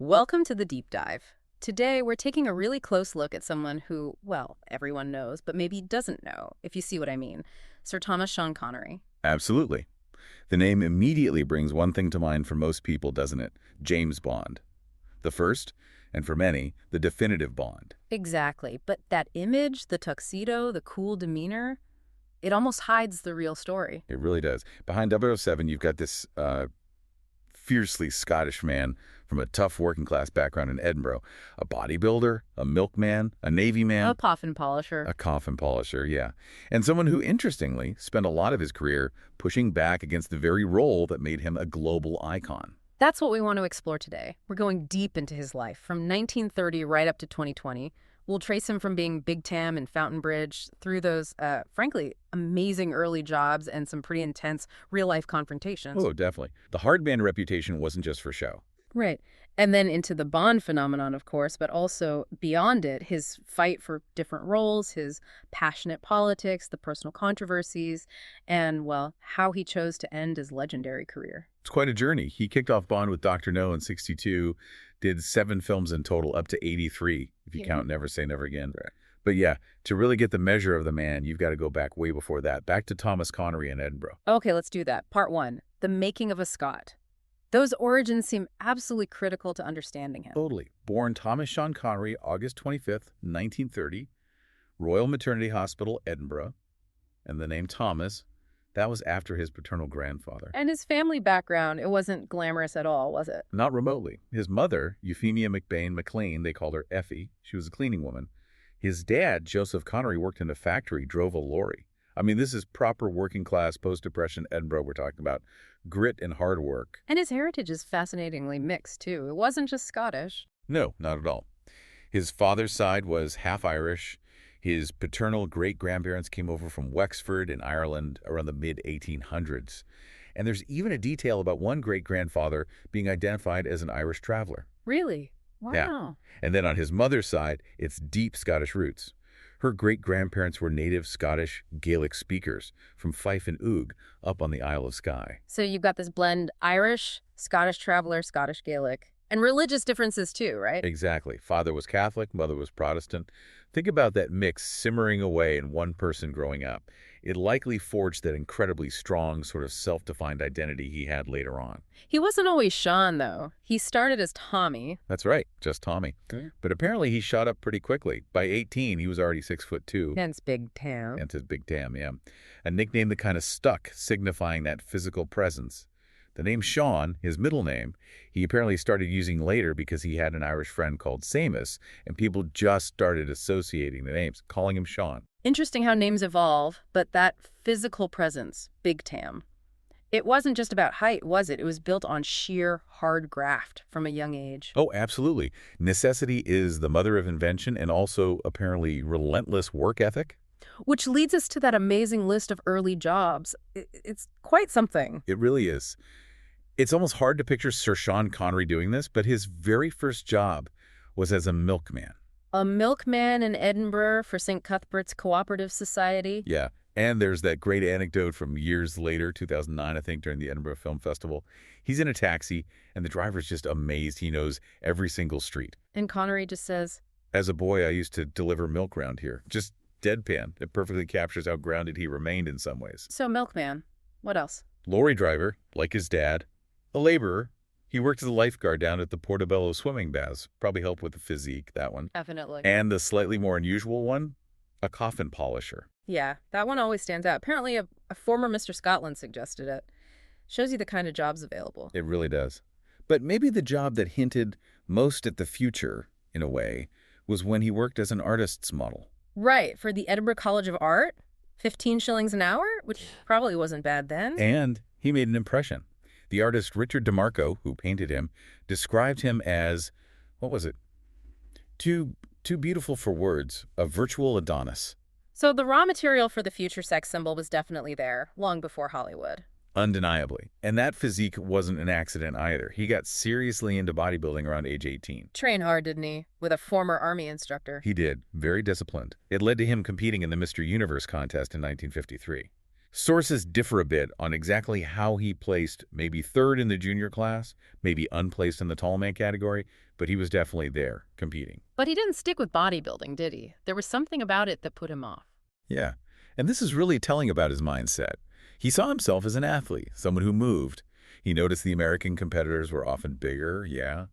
Welcome to the deep dive. Today, we're taking a really close look at someone who, well, everyone knows, but maybe doesn't know, if you see what I mean. Sir Thomas Sean Connery. Absolutely. The name immediately brings one thing to mind for most people, doesn't it? James Bond. The first, and for many, the definitive Bond. Exactly. But that image, the tuxedo, the cool demeanor, it almost hides the real story. It really does. Behind 007, you've got this fiercely Scottish man from a tough working-class background in Edinburgh. A bodybuilder, a milkman, a navy man. A coffin polisher. A coffin polisher, yeah. And someone who, interestingly, spent a lot of his career pushing back against the very role that made him a global icon. That's what we want to explore today. We're going deep into his life, from 1930 right up to 2020. We'll trace him from being Big Tam in Fountain Bridge through those, frankly, amazing early jobs and some pretty intense real-life confrontations. Oh, definitely. The hard man reputation wasn't just for show. Right. And then into the Bond phenomenon, of course, but also beyond it, his fight for different roles, his passionate politics, the personal controversies, and, well, how he chose to end his legendary career. It's quite a journey. He kicked off Bond with Dr. No in '62, did 7 films in total, up to 83, if you count Never Say Never Again. Right. But yeah, to really get the measure of the man, you've got to go back way before that, back to Thomas Connery in Edinburgh. Okay, let's do that. Part 1, the making of a Scot. Those origins seem absolutely critical to understanding him. Totally. Born Thomas Sean Connery, August 25th, 1930, Royal Maternity Hospital, Edinburgh, and the name Thomas, that was after his paternal grandfather. And his family background, it wasn't glamorous at all, was it? Not remotely. His mother, Euphemia McBain McLean, they called her Effie. She was a cleaning woman. His dad, Joseph Connery, worked in a factory, drove a lorry. I mean, this is proper working-class, post-depression Edinburgh we're talking about. Grit and hard work. And his heritage is fascinatingly mixed, too. It wasn't just Scottish. No, not at all. His father's side was half Irish. His paternal great-grandparents came over from Wexford in Ireland around the mid-1800s. And there's even a detail about one great-grandfather being identified as an Irish traveler. Really? Wow. Yeah. And then on his mother's side, it's deep Scottish roots. Her great-grandparents were native Scottish Gaelic speakers from Fife and Oog up on the Isle of Skye. So you've got this blend Irish, Scottish traveler, Scottish Gaelic, and religious differences too, right? Exactly. Father was Catholic, mother was Protestant. Think about that mix simmering away in one person growing up. It likely forged that incredibly strong, sort of self-defined identity he had later on. He wasn't always Sean, though. He started as Tommy. That's right, just Tommy. Okay. But apparently he shot up pretty quickly. By 18, he was already 6'2". Hence Big Tam. Hence his Big Tam, yeah. A nickname that kind of stuck, signifying that physical presence. The name Sean, his middle name, he apparently started using later because he had an Irish friend called Seamus, and people just started associating the names, calling him Sean. Interesting how names evolve, but that physical presence, Big Tam, it wasn't just about height, was it? It was built on sheer hard graft from a young age. Oh, absolutely. Necessity is the mother of invention and also apparently relentless work ethic. Which leads us to that amazing list of early jobs. It's quite something. It really is. It's almost hard to picture Sir Sean Connery doing this, but his very first job was as a milkman. A milkman in Edinburgh for St. Cuthbert's Cooperative Society. Yeah, and there's that great anecdote from years later, 2009, I think, during the Edinburgh Film Festival. He's in a taxi, and the driver's just amazed he knows every single street. And Connery just says, "As a boy, I used to deliver milk round here." Just deadpan. It perfectly captures how grounded he remained in some ways. So milkman, what else? Lorry driver, like his dad. A laborer. He worked as a lifeguard down at the Portobello swimming baths. Probably helped with the physique, that one. Definitely. And the slightly more unusual one, a coffin polisher. Yeah, that one always stands out. Apparently a former Mr. Scotland suggested it. Shows you the kind of jobs available. It really does. But maybe the job that hinted most at the future, in a way, was when he worked as an artist's model. Right, for the Edinburgh College of Art, 15 shillings an hour, which probably wasn't bad then. And he made an impression. The artist Richard DeMarco, who painted him, described him as, what was it? Too beautiful for words, a virtual Adonis. So the raw material for the future sex symbol was definitely there, long before Hollywood. Undeniably. And that physique wasn't an accident either. He got seriously into bodybuilding around age 18. Train hard, didn't he? With a former Army instructor. He did. Very disciplined. It led to him competing in the Mr. Universe contest in 1953. Sources differ a bit on exactly how he placed, maybe third in the junior class, maybe unplaced in the tall man category, but he was definitely there, competing. But he didn't stick with bodybuilding, did he? There was something about it that put him off. Yeah, and this is really telling about his mindset. He saw himself as an athlete, someone who moved. He noticed the American competitors were often bigger, yeah,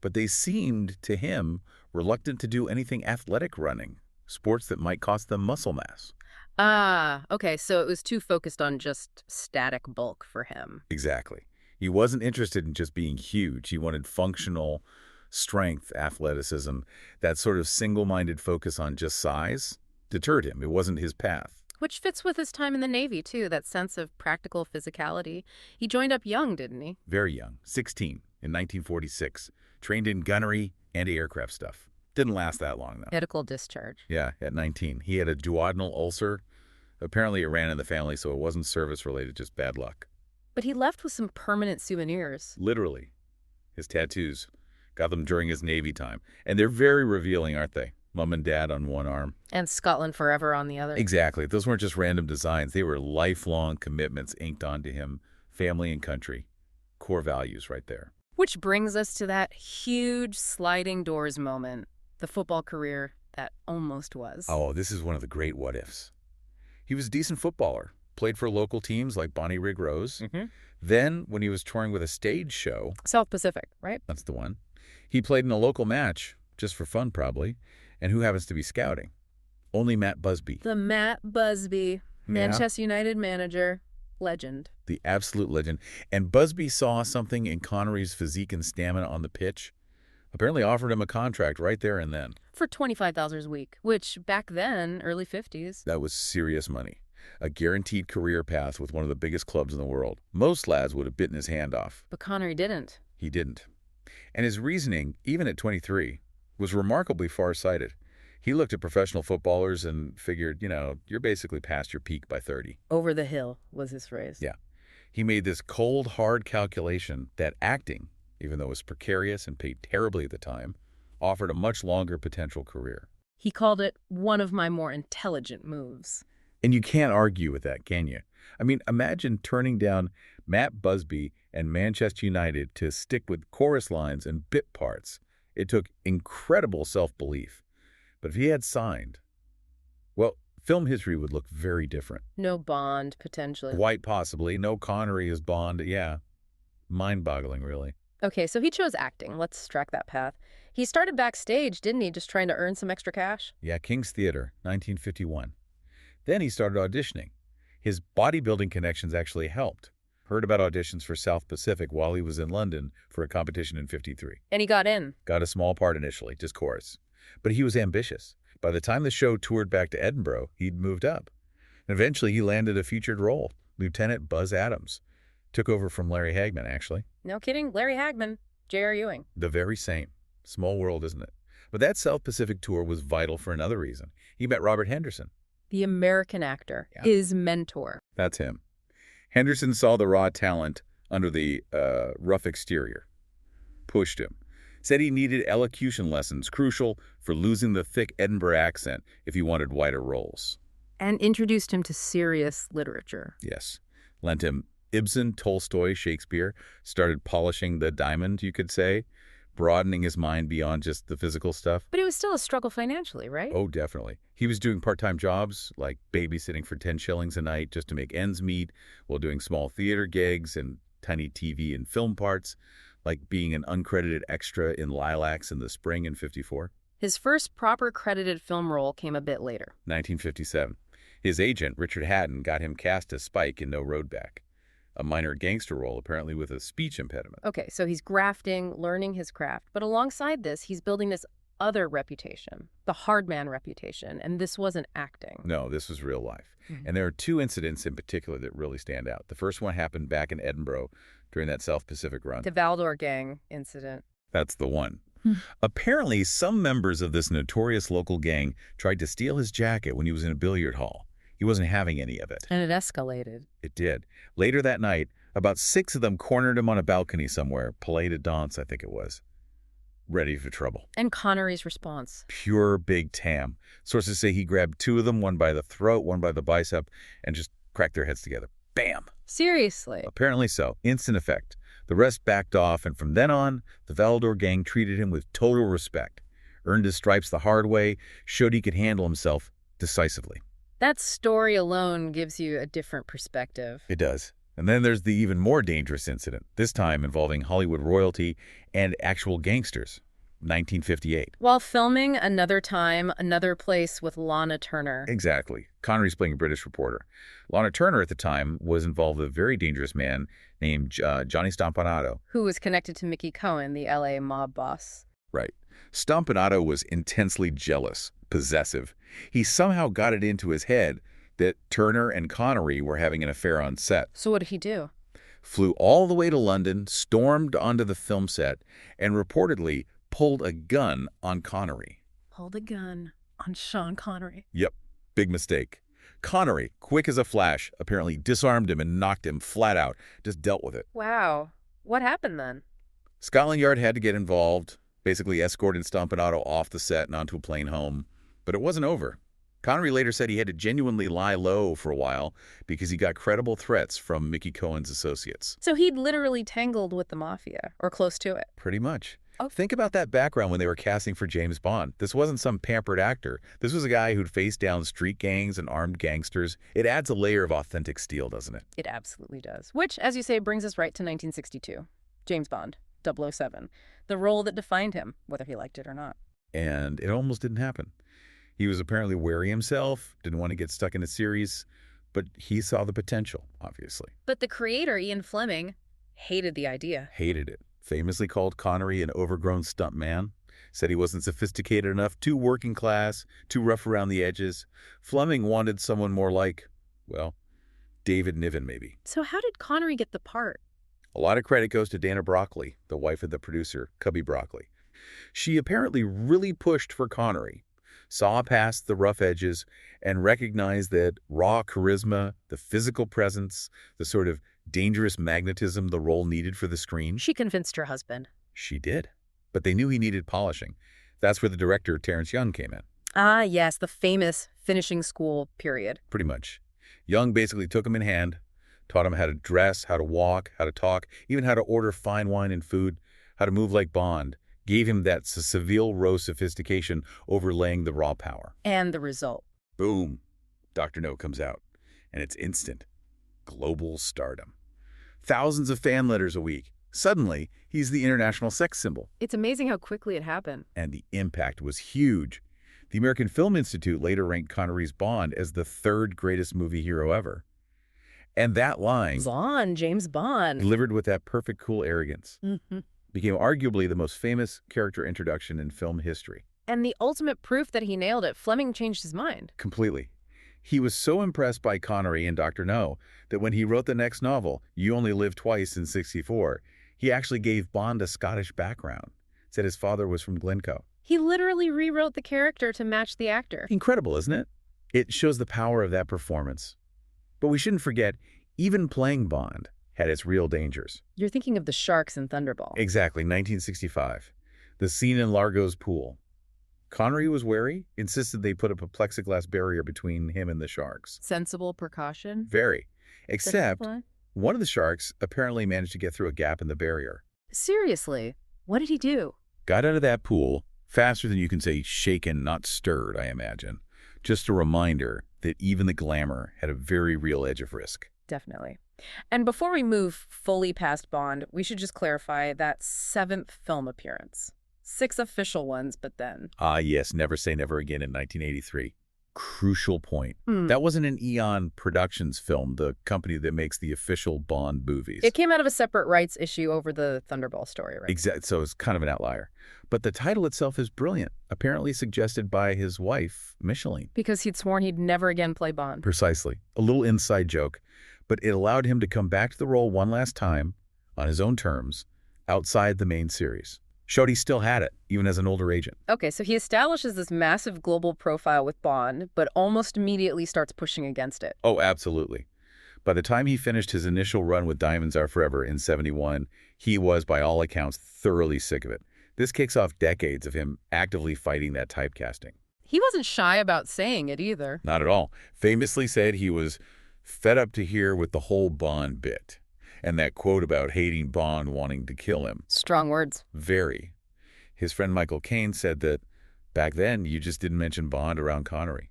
but they seemed, to him, reluctant to do anything athletic running, sports that might cost them muscle mass. Ah, okay, so it was too focused on just static bulk for him. Exactly. He wasn't interested in just being huge. He wanted functional strength, athleticism. That sort of single-minded focus on just size deterred him. It wasn't his path. Which fits with his time in the Navy, too, that sense of practical physicality. He joined up young, didn't he? Very young, 16, in 1946. Trained in gunnery, anti-aircraft stuff. Didn't last that long, though. Medical discharge. Yeah, at 19. He had a duodenal ulcer. Apparently it ran in the family, so it wasn't service-related, just bad luck. But he left with some permanent souvenirs. Literally. His tattoos. Got them during his Navy time. And they're very revealing, aren't they? Mom and Dad on one arm. And Scotland Forever on the other. Exactly. Those weren't just random designs. They were lifelong commitments inked onto him. Family and country. Core values right there. Which brings us to that huge sliding doors moment. The football career that almost was. Oh, this is one of the great what-ifs. He was a decent footballer. Played for local teams like Bonnie Rig Rose. Then, when he was touring with a stage show... South Pacific, right? That's the one. He played in a local match, just for fun probably, and who happens to be scouting? Only Matt Busby. The Matt Busby, Manchester United manager, legend. The absolute legend. And Busby saw something in Connery's physique and stamina on the pitch. Apparently offered him a contract right there and then. For $25,000 a week, which back then, early 50s. That was serious money. A guaranteed career path with one of the biggest clubs in the world. Most lads would have bitten his hand off. But Connery didn't. He didn't. And his reasoning, even at 23, was remarkably far-sighted. He looked at professional footballers and figured, you're basically past your peak by 30. Over the hill was his phrase. Yeah. He made this cold, hard calculation that acting, even though it was precarious and paid terribly at the time, offered a much longer potential career. He called it one of my more intelligent moves. And you can't argue with that, can you? I mean, imagine turning down Matt Busby and Manchester United to stick with chorus lines and bit parts. It took incredible self-belief. But if he had signed, well, film history would look very different. No Bond, potentially. Quite possibly. No Connery as Bond. Yeah. Mind-boggling, really. Okay, so he chose acting. Let's track that path. He started backstage, didn't he, just trying to earn some extra cash? Yeah, King's Theatre, 1951. Then he started auditioning. His bodybuilding connections actually helped. Heard about auditions for South Pacific while he was in London for a competition in 53. And he got in. Got a small part initially, just chorus. But he was ambitious. By the time the show toured back to Edinburgh, he'd moved up. And eventually he landed a featured role, Lieutenant Buzz Adams. Took over from Larry Hagman, actually. No kidding, Larry Hagman, J.R. Ewing. The very same. Small world, isn't it? But that South Pacific tour was vital for another reason. He met Robert Henderson. The American actor, his mentor. That's him. Henderson saw the raw talent under the rough exterior. Pushed him. Said he needed elocution lessons, crucial for losing the thick Edinburgh accent if he wanted wider roles. And introduced him to serious literature. Yes. Lent him Ibsen, Tolstoy, Shakespeare. Started polishing the diamond, you could say. Broadening his mind beyond just the physical stuff. But it was still a struggle financially, right? Oh, definitely. He was doing part-time jobs, like babysitting for 10 shillings a night just to make ends meet, while doing small theater gigs and tiny TV and film parts, like being an uncredited extra in Lilacs in the spring in 54. His first proper credited film role came a bit later. 1957. His agent, Richard Haddon, got him cast as Spike in No Road Back. A minor gangster role, apparently with a speech impediment. Okay, so he's grafting, learning his craft. But alongside this, he's building this other reputation, the hard man reputation. And this wasn't acting. No, this was real life. And there are two incidents in particular that really stand out. The first one happened back in Edinburgh during that South Pacific run. The Valdor gang incident. That's the one. Apparently, some members of this notorious local gang tried to steal his jacket when he was in a billiard hall. He wasn't having any of it. And it escalated. It did. Later that night, about 6 of them cornered him on a balcony somewhere, Palais de Danse, I think it was, ready for trouble. And Connery's response. Pure big tam. Sources say he grabbed 2 of them, one by the throat, one by the bicep, and just cracked their heads together. Bam! Seriously? Apparently so. Instant effect. The rest backed off, and from then on, the Valador gang treated him with total respect, earned his stripes the hard way, showed he could handle himself decisively. That story alone gives you a different perspective. It does. And then there's the even more dangerous incident, this time involving Hollywood royalty and actual gangsters. 1958. While filming Another Time, Another Place with Lana Turner. Exactly. Connery's playing a British reporter. Lana Turner at the time was involved with a very dangerous man named Johnny Stompanato. Who was connected to Mickey Cohen, the LA mob boss. Right. Stompanato was intensely jealous, possessive. He somehow got it into his head that Turner and Connery were having an affair on set. So what did he do? Flew all the way to London, stormed onto the film set, and reportedly pulled a gun on Connery. Pulled a gun on Sean Connery. Yep, big mistake. Connery, quick as a flash, apparently disarmed him and knocked him flat out, just dealt with it. Wow. What happened then? Scotland Yard had to get involved, basically escorted Stompanato off the set and onto a plane home. But it wasn't over. Connery later said he had to genuinely lie low for a while because he got credible threats from Mickey Cohen's associates. So he'd literally tangled with the mafia, or close to it. Pretty much. Oh. Think about that background when they were casting for James Bond. This wasn't some pampered actor. This was a guy who'd faced down street gangs and armed gangsters. It adds a layer of authentic steel, doesn't it? It absolutely does. Which, as you say, brings us right to 1962. James Bond, 007. The role that defined him, whether he liked it or not. And it almost didn't happen. He was apparently wary himself, didn't want to get stuck in a series, but he saw the potential, obviously. But the creator, Ian Fleming, hated the idea. Hated it. Famously called Connery an overgrown stunt man. Said he wasn't sophisticated enough, too working class, too rough around the edges. Fleming wanted someone more like, well, David Niven maybe. So how did Connery get the part? A lot of credit goes to Dana Broccoli, the wife of the producer, Cubby Broccoli. She apparently really pushed for Connery, saw past the rough edges, and recognized that raw charisma, the physical presence, the sort of dangerous magnetism the role needed for the screen. She convinced her husband. She did. But they knew he needed polishing. That's where the director, Terrence Young, came in. Ah, yes, the famous finishing school period. Pretty much. Young basically took him in hand, taught him how to dress, how to walk, how to talk, even how to order fine wine and food, how to move like Bond, gave him that Seville Row sophistication overlaying the raw power. And the result. Boom. Dr. No comes out. And it's instant. Global stardom. Thousands of fan letters a week. Suddenly, he's the international sex symbol. It's amazing how quickly it happened. And the impact was huge. The American Film Institute later ranked Connery's Bond as the third greatest movie hero ever. And that line, Bond, James Bond, delivered with that perfect cool arrogance, became arguably the most famous character introduction in film history. And the ultimate proof that he nailed it, Fleming changed his mind. Completely. He was so impressed by Connery and Dr. No that when he wrote the next novel, You Only Live Twice in '64, he actually gave Bond a Scottish background. Said his father was from Glencoe. He literally rewrote the character to match the actor. Incredible, isn't it? It shows the power of that performance. But we shouldn't forget, even playing Bond had its real dangers. You're thinking of the sharks in Thunderball. Exactly, 1965. The scene in Largo's pool. Connery was wary, insisted they put up a plexiglass barrier between him and the sharks. Sensible precaution. Very. Except, one of the sharks apparently managed to get through a gap in the barrier. Seriously, what did he do? Got out of that pool faster than you can say shaken, not stirred, I imagine. Just a reminder that even the glamour had a very real edge of risk. Definitely. And before we move fully past Bond, we should just clarify that 7th film appearance. 6 official ones, but then. Ah, yes, Never Say Never Again in 1983. Crucial point. That wasn't an Eon Productions film, the company that makes the official Bond movies. It came out of a separate rights issue over the Thunderball story, right? Exactly. So it's kind of an outlier. But the title itself is brilliant, apparently suggested by his wife, Micheline. Because he'd sworn he'd never again play Bond. Precisely. A little inside joke. But it allowed him to come back to the role one last time, on his own terms, outside the main series. Showed he still had it, even as an older agent. Okay, so he establishes this massive global profile with Bond, but almost immediately starts pushing against it. Oh, absolutely. By the time he finished his initial run with Diamonds Are Forever in '71, he was, by all accounts, thoroughly sick of it. This kicks off decades of him actively fighting that typecasting. He wasn't shy about saying it either. Not at all. Famously said he was Fed up to hear with the whole Bond bit. And that quote about hating Bond wanting to kill him. Strong words. Very. His friend Michael Caine said that back then you just didn't mention Bond around Connery.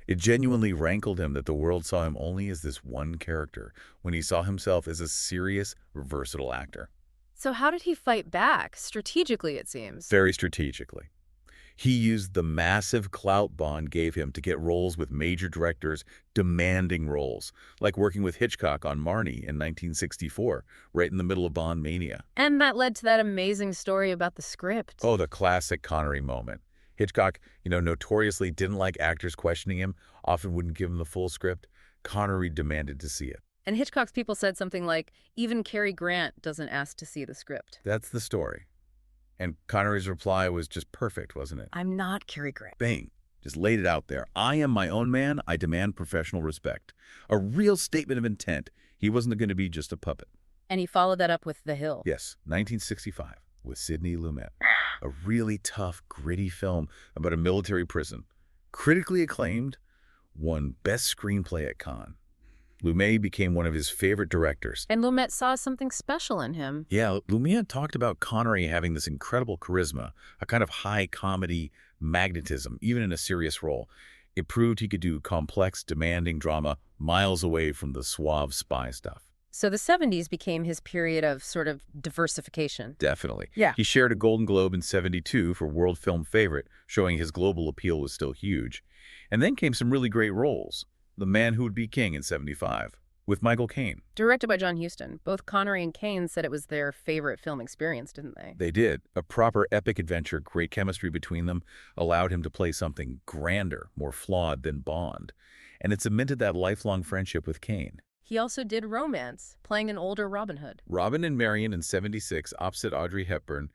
It genuinely rankled him that the world saw him only as this one character when he saw himself as a serious, versatile actor. So how did he fight back? Strategically, it seems. Very strategically. He used the massive clout Bond gave him to get roles with major directors demanding roles, like working with Hitchcock on Marnie in 1964, right in the middle of Bond mania. And that led to that amazing story about the script. Oh, the classic Connery moment. Hitchcock, notoriously didn't like actors questioning him, often wouldn't give him the full script. Connery demanded to see it. And Hitchcock's people said something like, even Cary Grant doesn't ask to see the script. That's the story. And Connery's reply was just perfect, wasn't it? I'm not Cary Grant. Bang. Just laid it out there. I am my own man. I demand professional respect. A real statement of intent. He wasn't going to be just a puppet. And he followed that up with The Hill. Yes, 1965, with Sidney Lumet. A really tough, gritty film about a military prison. Critically acclaimed, won Best Screenplay at Cannes. Lumet became one of his favorite directors. And Lumet saw something special in him. Yeah, Lumet talked about Connery having this incredible charisma, a kind of high comedy magnetism, even in a serious role. It proved he could do complex, demanding drama miles away from the suave spy stuff. So the 70s became his period of sort of diversification. Definitely. Yeah. He shared a Golden Globe in '72 for World Film Favorite, showing his global appeal was still huge. And then came some really great roles. The Man Who Would Be King in '75, with Michael Caine. Directed by John Huston. Both Connery and Caine said it was their favorite film experience, didn't they? They did. A proper epic adventure, great chemistry between them, allowed him to play something grander, more flawed than Bond. And it cemented that lifelong friendship with Caine. He also did romance, playing an older Robin Hood. Robin and Marion in '76, opposite Audrey Hepburn.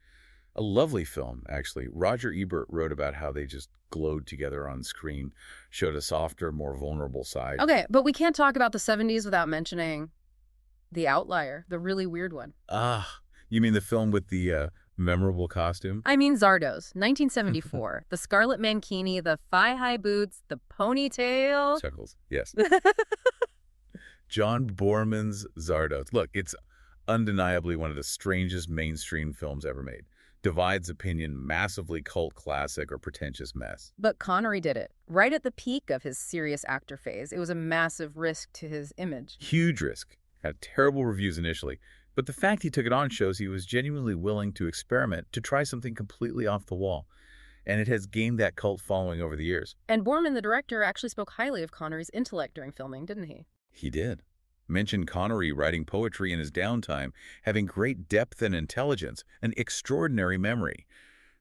A lovely film, actually. Roger Ebert wrote about how they just glowed together on screen, showed a softer, more vulnerable side. Okay, but we can't talk about the 70s without mentioning The Outlier, the really weird one. Ah, you mean the film with the memorable costume? I mean Zardos, 1974. The scarlet mankini, the thigh-high boots, the ponytail. Chuckles, yes. John Boorman's Zardos. Look, it's undeniably one of the strangest mainstream films ever made. Divides opinion, massively cult classic or pretentious mess. But Connery did it, right at the peak of his serious actor phase. It was a massive risk to his image. Huge risk. Had terrible reviews initially, but the fact he took it on shows he was genuinely willing to experiment, to try something completely off the wall. And it has gained that cult following over the years. And Boorman, the director, actually spoke highly of Connery's intellect during filming, didn't he? He did. Mentioned Connery writing poetry in his downtime, having great depth and intelligence, an extraordinary memory.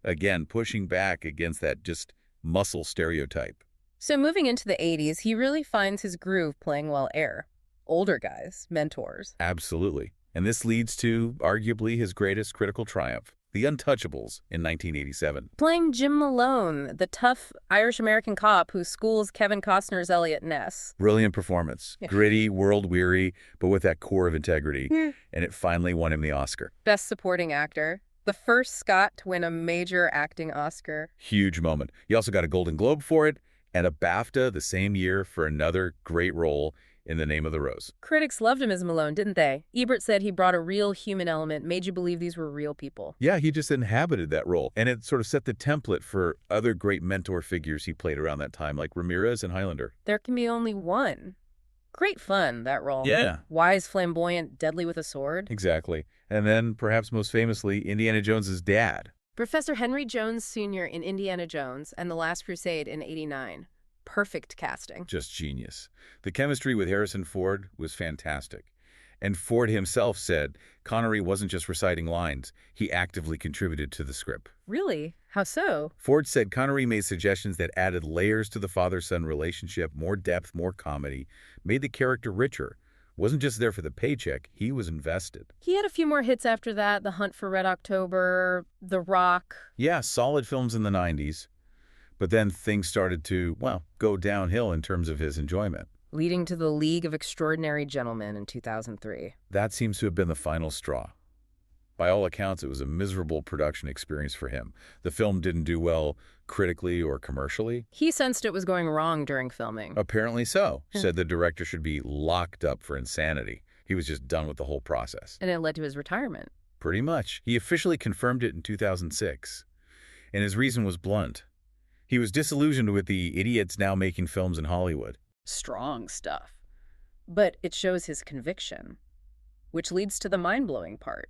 Again, pushing back against that just muscle stereotype. So moving into the 80s, he really finds his groove playing well air. Older guys, mentors. Absolutely. And this leads to, arguably, his greatest critical triumph, The Untouchables in 1987. Playing Jim Malone, the tough Irish-American cop who schools Kevin Costner's Elliot Ness. Brilliant performance. Gritty, world-weary, but with that core of integrity. And it finally won him the Oscar. Best Supporting Actor. The first Scot to win a major acting Oscar. Huge moment. He also got a Golden Globe for it and a BAFTA the same year for another great role in The Name of the Rose. Critics loved him as Malone, didn't they? Ebert said he brought a real human element, made you believe these were real people. Yeah, he just inhabited that role. And it sort of set the template for other great mentor figures he played around that time, like Ramirez and Highlander. There can be only one. Great fun, that role. Yeah. Wise, flamboyant, deadly with a sword. Exactly. And then, perhaps most famously, Indiana Jones's dad. Professor Henry Jones Sr. in Indiana Jones and The Last Crusade in '89. Perfect casting. Just genius. The chemistry with Harrison Ford was fantastic. And Ford himself said Connery wasn't just reciting lines, he actively contributed to the script. Really? How so? Ford said Connery made suggestions that added layers to the father-son relationship, more depth, more comedy, made the character richer. Wasn't just there for the paycheck, he was invested. He had a few more hits after that, The Hunt for Red October, The Rock. Yeah, solid films in the 90s. But then things started to, well, go downhill in terms of his enjoyment. Leading to The League of Extraordinary Gentlemen in 2003. That seems to have been the final straw. By all accounts, it was a miserable production experience for him. The film didn't do well critically or commercially. He sensed it was going wrong during filming. Apparently so. Hmm. Said the director should be locked up for insanity. He was just done with the whole process. And it led to his retirement. Pretty much. He officially confirmed it in 2006. And his reason was blunt. He was disillusioned with the idiots now making films in Hollywood. Strong stuff. But it shows his conviction, which leads to the mind-blowing part.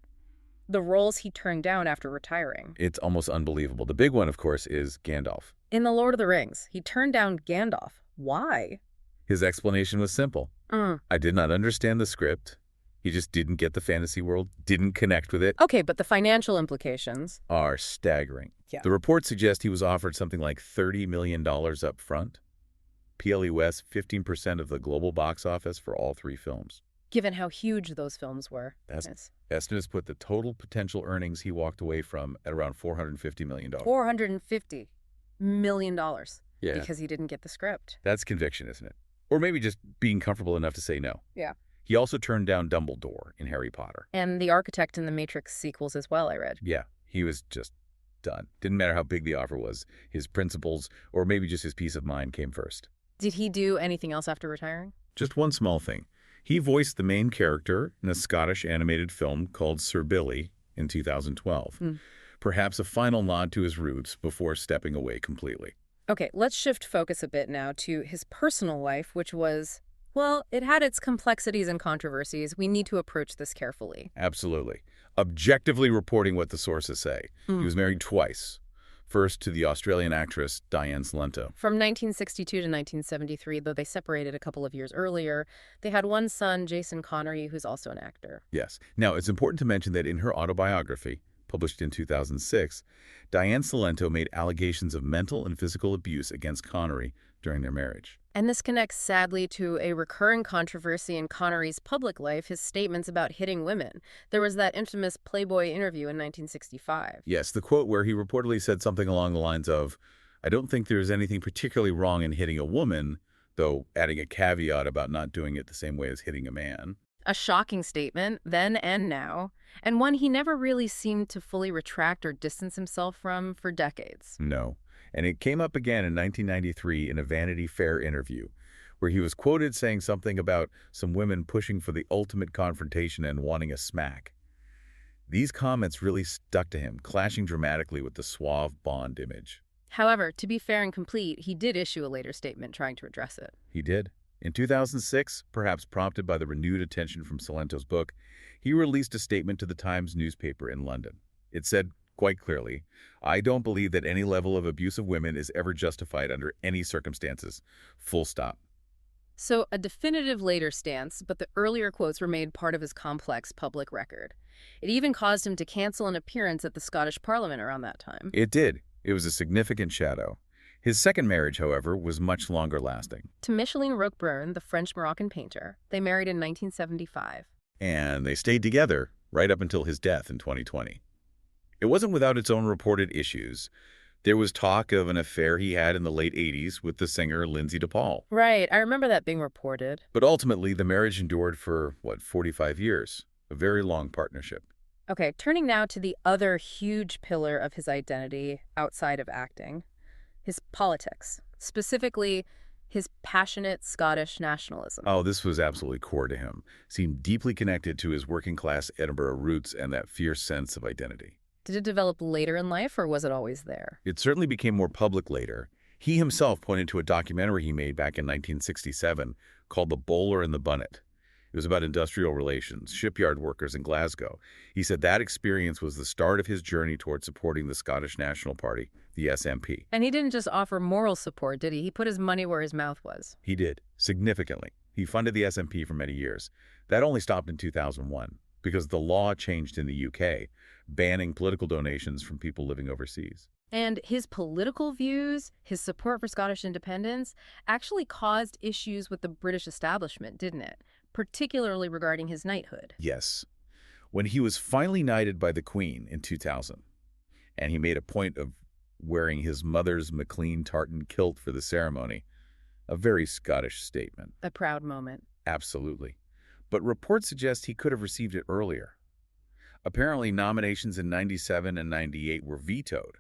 The roles he turned down after retiring. It's almost unbelievable. The big one, of course, is Gandalf. In The Lord of the Rings, he turned down Gandalf. Why? His explanation was simple. I did not understand the script. He just didn't get the fantasy world, didn't connect with it. Okay, but the financial implications Are staggering. Yeah. The reports suggest he was offered something like $30 million up front. PLE West, 15% of the global box office for all three films. given how huge those films were. Estimates put the total potential earnings he walked away from at around $450 million. $450 million Yeah. because he didn't get the script. That's conviction, isn't it? Or maybe just being comfortable enough to say no. Yeah. He also turned down Dumbledore in Harry Potter. And the architect in the Matrix sequels as well, I read. Yeah, he was just done. Didn't matter how big the offer was. His principles, or maybe just his peace of mind, came first. Did he do anything else after retiring? Just one small thing. He voiced the main character in a Scottish animated film called Sir Billy in 2012. Perhaps a final nod to his roots before stepping away completely. Okay, let's shift focus a bit now to his personal life, which was, well, it had its complexities and controversies. We need to approach this carefully. Absolutely. Objectively reporting what the sources say. He was married twice. First to the Australian actress Diane Salento. From 1962 to 1973, though they separated a couple of years earlier, they had one son, Jason Connery, who's also an actor. Yes. Now, it's important to mention that in her autobiography, published in 2006, Diane Salento made allegations of mental and physical abuse against Connery during their marriage. And this connects sadly to a recurring controversy in Connery's public life, his statements about hitting women. There was that infamous Playboy interview in 1965. Yes, the quote where he reportedly said something along the lines of, "I don't think there's anything particularly wrong in hitting a woman," though adding a caveat about not doing it the same way as hitting a man. A shocking statement, then and now, and one he never really seemed to fully retract or distance himself from for decades. No. And it came up again in 1993 in a Vanity Fair interview, where he was quoted saying something about some women pushing for the ultimate confrontation and wanting a smack. These comments really stuck to him, clashing dramatically with the suave Bond image. However, to be fair and complete, he did issue a later statement trying to address it. He did. In 2006, perhaps prompted by the renewed attention from Salento's book, he released a statement to the Times newspaper in London. It said, quite clearly, "I don't believe that any level of abuse of women is ever justified under any circumstances. Full stop." So a definitive later stance, but the earlier quotes were made part of his complex public record. It even caused him to cancel an appearance at the Scottish Parliament around that time. It did. It was a significant shadow. His second marriage, however, was much longer lasting. To Micheline Roquebrune, the French-Moroccan painter, they married in 1975. And they stayed together right up until his death in 2020. It wasn't without its own reported issues. There was talk of an affair he had in the late 80s with the singer Lindsay DePaul. Right, I remember that being reported. But ultimately, the marriage endured for, 45 years? A very long partnership. Okay, turning now to the other huge pillar of his identity outside of acting, his politics, specifically his passionate Scottish nationalism. Oh, this was absolutely core to him. Seemed deeply connected to his working-class Edinburgh roots and that fierce sense of identity. Did it develop later in life, or was it always there? It certainly became more public later. He himself pointed to a documentary he made back in 1967 called The Bowler and the Bunnet. It was about industrial relations, shipyard workers in Glasgow. He said that experience was the start of his journey toward supporting the Scottish National Party, the SNP. And he didn't just offer moral support, did he? He put his money where his mouth was. He did, significantly. He funded the SNP for many years. That only stopped in 2001 because the law changed in the UK, banning political donations from people living overseas. And his political views, his support for Scottish independence, actually caused issues with the British establishment, didn't it? Particularly regarding his knighthood. Yes. When he was finally knighted by the Queen in 2000, and he made a point of wearing his mother's McLean tartan kilt for the ceremony, a very Scottish statement. A proud moment. Absolutely. But reports suggest he could have received it earlier. Apparently, nominations in '97 and '98 were vetoed,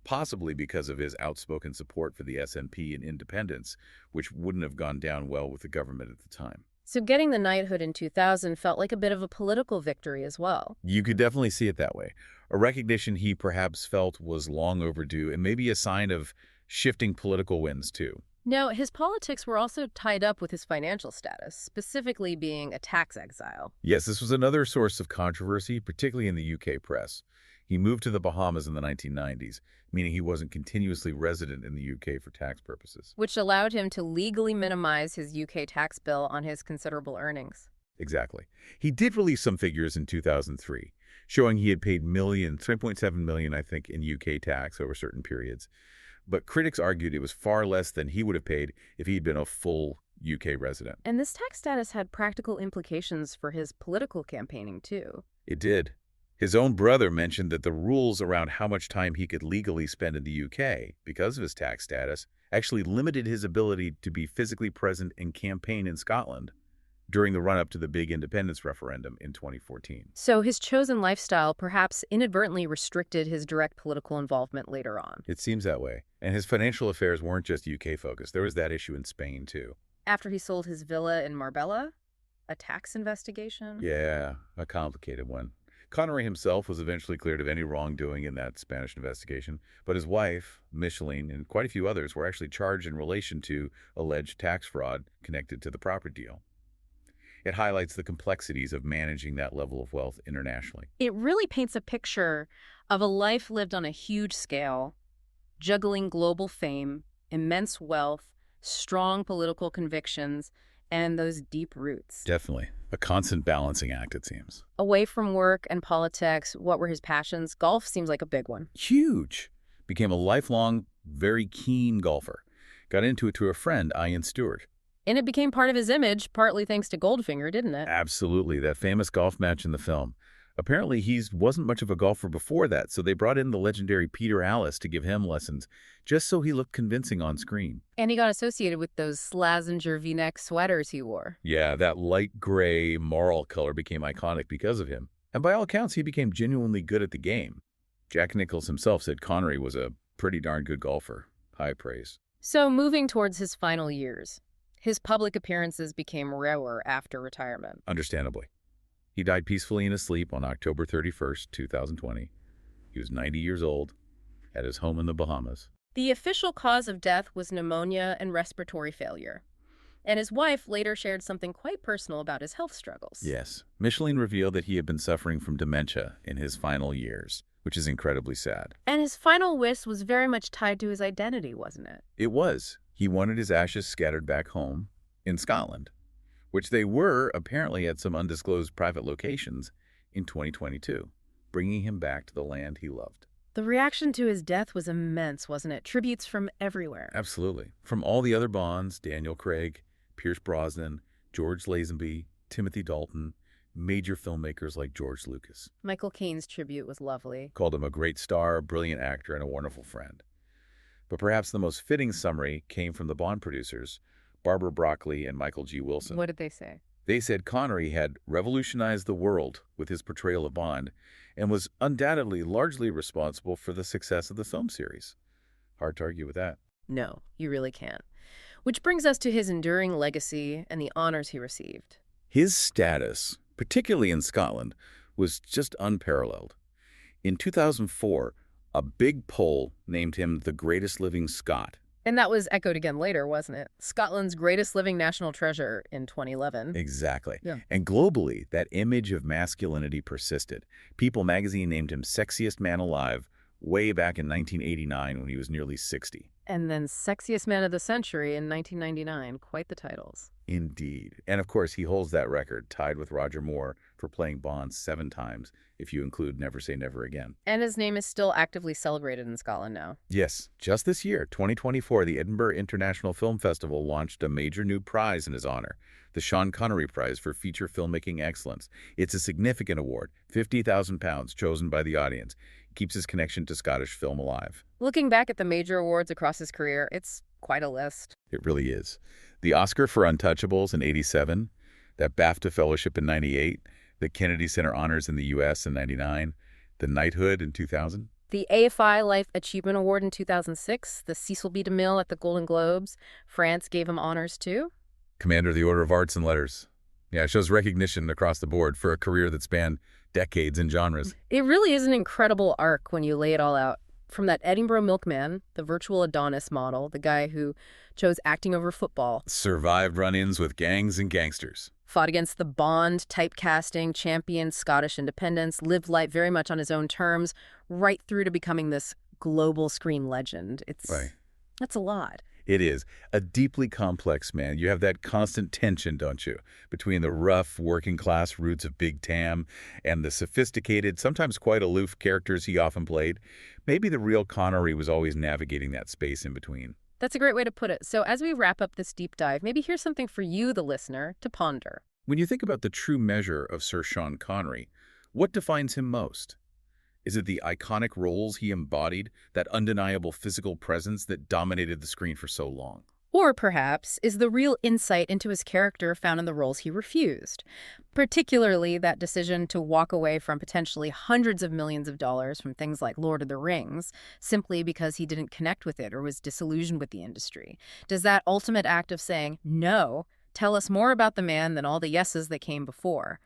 possibly because of his outspoken support for the SNP and independence, which wouldn't have gone down well with the government at the time. So getting the knighthood in 2000 felt like a bit of a political victory as well. You could definitely see it that way. A recognition he perhaps felt was long overdue and maybe a sign of shifting political winds, too. Now, his politics were also tied up with his financial status, specifically being a tax exile. Yes, this was another source of controversy, particularly in the UK press. He moved to the Bahamas in the 1990s, meaning he wasn't continuously resident in the UK for tax purposes. Which allowed him to legally minimize his UK tax bill on his considerable earnings. Exactly. He did release some figures in 2003, showing he had paid 3.7 million, I think, in UK tax over certain periods. But critics argued it was far less than he would have paid if he'd been a full UK resident. And this tax status had practical implications for his political campaigning, too. It did. His own brother mentioned that the rules around how much time he could legally spend in the UK, because of his tax status, actually limited his ability to be physically present and campaign in Scotland during the run-up to the big independence referendum in 2014. So his chosen lifestyle perhaps inadvertently restricted his direct political involvement later on. It seems that way. And his financial affairs weren't just UK-focused. There was that issue in Spain, too. After he sold his villa in Marbella, a tax investigation? Yeah, a complicated one. Connery himself was eventually cleared of any wrongdoing in that Spanish investigation, but his wife, Micheline, and quite a few others were actually charged in relation to alleged tax fraud connected to the property deal. It highlights the complexities of managing that level of wealth internationally. It really paints a picture of a life lived on a huge scale, juggling global fame, immense wealth, strong political convictions, and those deep roots. Definitely. A constant balancing act, it seems. Away from work and politics, what were his passions? Golf seems like a big one. Huge. Became a lifelong, very keen golfer. Got into it through a friend, Ian Stewart. And it became part of his image, partly thanks to Goldfinger, didn't it? Absolutely. That famous golf match in the film. Apparently, he wasn't much of a golfer before that, so they brought in the legendary Peter Allis to give him lessons, just so he looked convincing on screen. And he got associated with those Slazenger V-neck sweaters he wore. Yeah, that light gray marl color became iconic because of him. And by all accounts, he became genuinely good at the game. Jack Nicholls himself said Connery was a pretty darn good golfer. High praise. So moving towards his final years, his public appearances became rarer after retirement. Understandably. He died peacefully in his sleep on October 31st, 2020. He was 90 years old, at his home in the Bahamas. The official cause of death was pneumonia and respiratory failure. And his wife later shared something quite personal about his health struggles. Yes. Micheline revealed that he had been suffering from dementia in his final years, which is incredibly sad. And his final wish was very much tied to his identity, wasn't it? It was. He wanted his ashes scattered back home in Scotland, which they were apparently at some undisclosed private locations in 2022, bringing him back to the land he loved. The reaction to his death was immense, wasn't it? Tributes from everywhere. Absolutely. From all the other Bonds, Daniel Craig, Pierce Brosnan, George Lazenby, Timothy Dalton, major filmmakers like George Lucas. Michael Caine's tribute was lovely. Called him a great star, a brilliant actor, and a wonderful friend. But perhaps the most fitting summary came from the Bond producers, Barbara Broccoli and Michael G. Wilson. What did they say? They said Connery had revolutionized the world with his portrayal of Bond and was undoubtedly largely responsible for the success of the film series. Hard to argue with that. No, you really can't. Which brings us to his enduring legacy and the honors he received. His status, particularly in Scotland, was just unparalleled. In 2004, a big poll named him the greatest living Scot. And that was echoed again later, wasn't it? Scotland's greatest living national treasure in 2011. Exactly. Yeah. And globally, that image of masculinity persisted. People magazine named him sexiest man alive way back in 1989 when he was nearly 60. And then sexiest man of the century in 1999. Quite the titles. Indeed. And of course, he holds that record, tied with Roger Moore for playing Bond 7 times, if you include Never Say Never Again. And his name is still actively celebrated in Scotland now. Yes. Just this year, 2024, the Edinburgh International Film Festival launched a major new prize in his honor, the Sean Connery Prize for Feature Filmmaking Excellence. It's a significant award, £50,000 chosen by the audience. Keeps his connection to Scottish film alive. Looking back at the major awards across his career, it's quite a list. It really is. The Oscar for Untouchables in '87, that BAFTA Fellowship in '98, the Kennedy Center Honors in the U.S. in '99, the knighthood in 2000. The AFI Life Achievement Award in 2006, the Cecil B. DeMille at the Golden Globes. France gave him honors too. Commander of the Order of Arts and Letters. Yeah, it shows recognition across the board for a career that spanned decades and genres. It really is an incredible arc when you lay it all out. From that Edinburgh milkman, the virtual Adonis model, the guy who chose acting over football, Survived run-ins with gangs and gangsters. fought against the Bond typecasting, championed Scottish independence, lived life very much on his own terms, right through to becoming this global screen legend. Right. That's a lot. It is a deeply complex man. You have that constant tension, don't you, between the rough, working-class roots of Big Tam and the sophisticated, sometimes quite aloof characters he often played. Maybe the real Connery was always navigating that space in between. That's a great way to put it. So as we wrap up this deep dive, maybe here's something for you, the listener, to ponder. When you think about the true measure of Sir Sean Connery, what defines him most? Is it the iconic roles he embodied, that undeniable physical presence that dominated the screen for so long? Or perhaps is the real insight into his character found in the roles he refused, particularly that decision to walk away from potentially hundreds of millions of dollars from things like Lord of the Rings simply because he didn't connect with it or was disillusioned with the industry. Does that ultimate act of saying no tell us more about the man than all the yeses that came before?